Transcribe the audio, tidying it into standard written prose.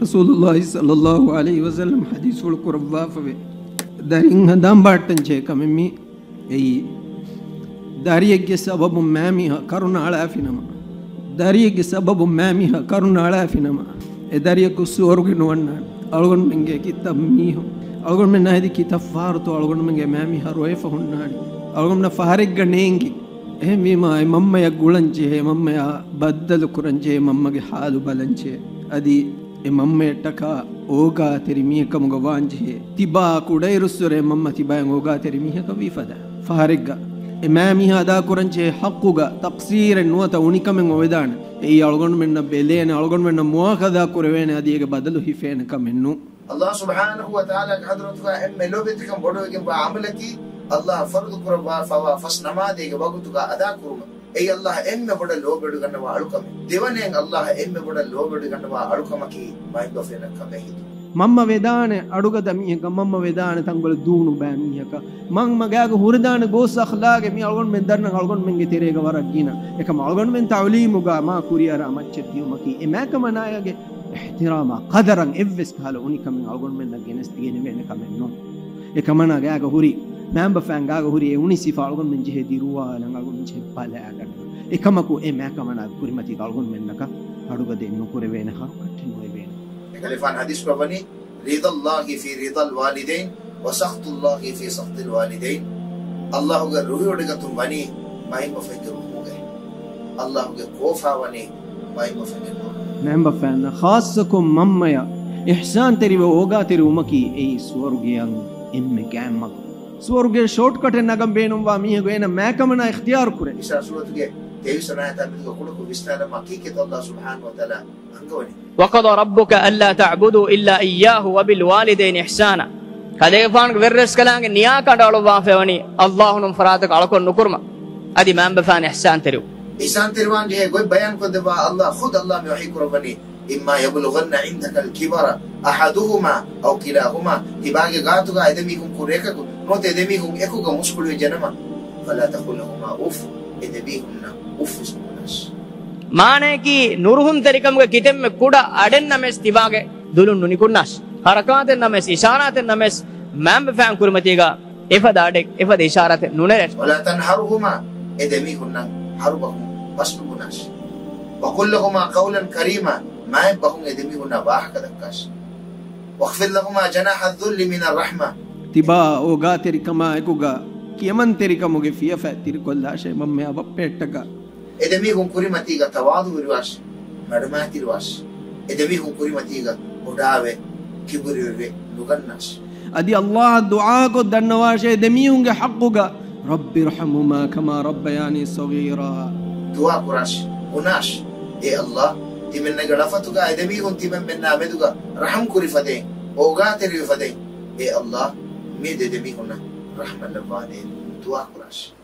رسول الله صلى الله عليه وسلم حديث القربة دارين هدام بارتن شيء كممي أي داريك سبب ماميها كرنا على فينما داريك سبب ماميها كرنا على فينما داريك سورغ نوانا ألغن منجي كتاب ميهم ألغن من هذه كتاب فارتو ألغن منجي ماميها رويفه النادي ألغن من فارق جنينجي ميما ماما يقولنجي ماما بدل كرنجي ماما حالو بلنجي أدي ماما تكا أوغا ترميه كمغوانجي تبا كوداي رسورة ماما تبا أوغا ترميه كبيفدا فارق إمامي هذا كرنجي حقوقا تقصير نوتا ونيكا من ويدان أي ألغن من بلين ألغن من مواخذة كروين هذه بدلو هفين كمنو الله سبحانه وتعالى حضرتك أم لوبتكم بدوكم بعملتي الله فرض كربا فوا فسنما ديك وقتك أدا كرما أي الله أم بدل لوبد كنا وعلكم ديوانين الله أم بدل لوبد كنا وعلكم كي ما يدفعنا كمهيد ماما ويدانه أروقا دميهك ماما ويدانه تنقل دونو باميهك ماما جاك هردان غوس أخلاق مي ألغون من درنا ألغون من جتيرة ورجينا إكما ألغون من تعليمك ما كوريا رامات شديو مكي إما كمان نايجي احتراما قدرا إفس كهلا أوني كمان ألغون من نجنس تجيني بينك كمان نوم إكما ناجاك هوري نعم بفهم جاك هوري أوني سيف ألغون من جهة ديروا لعناغون من جهة بالله أجر إكما كو إما كمان أذكر متي ألغون من نكا أروقا دينو كوري بينها كتير بينه كلفان حديث بابني رضا الله في رضا الوالدين وسخط الله في سخط الوالدين الله के रूही उड़ेगा तुम बनी माई मफ़ेकर हो गए الله के कोफा बनी माई मफ़ेकर हो नैम बफ़ैन खासकम मम्मया इहसान तेरी वो होगा तेरी उमकी ए स्वर्गीयं इम्मे कैमक स्वर्गीय शॉर्टकट है नगम बेनुम वामी है गोये ना मैं कमना इख्तियार करे इस सूरत के तेईस सनाया था बिल्कुल कुल को विस्तार में की के तो अल्लाह सुब्हान व तआला अंगवनी وقضى ربك ألا تعبدوا إلا إياه وبالوالدين إحسانا كذا فان غيرس كلام نيا كدالو وافوني الله نفراتك على كل نكرما أدي ما بفان إحسان تريو إحسان تروان جه قوي بيان كذا الله خد الله يوحي كربني إما يبلغن عندك الكبر أحدهما أو كلاهما تباعي قاتوكا إدميكم كوريكا نوت إدميكم إكوكا مسكولو جنما فلا تقول لهما أوف إدميكم أوف سكوناش माने कि नुरहुन तरीकम के कितम में कुड़ा अडन नमेस तिवागे दुलुन नुनिकुन्नास हरकात नमेस इशारात नमेस मैम फैम कुरमतीगा इफद आडे इफद इशारात नुनेर वला तनहरुहुमा एदमीहुन्ना हरबहुम बसनुनास वकुल लहुमा कौलन करीमा मा बहुम एदमीहुन्ना वाह कदकाश वखफिद लहुमा जनाह الذل من الرحمه तिबा ओगा तरीकमा एकुगा कियमन तरीकमोगे फिया फै तिरकोल्ला शे मम्मे अब पेटका إدميهم كريمتيجا تواضع رواش مرماتي رواش إدميهم كريمتيجا وداوة كبر يروي لغناش أدي الله الدعاء قد النواش إدميهم حقوقا رب ارحمهما كما ربياني صغيرا دعاء قراش وناش إيه الله تمنى غرفتك إدميهم تمنى نامدك رحم كريفتين أوغا تريفتين إيه الله ميد إدميهم رحمة الله دعاء قراش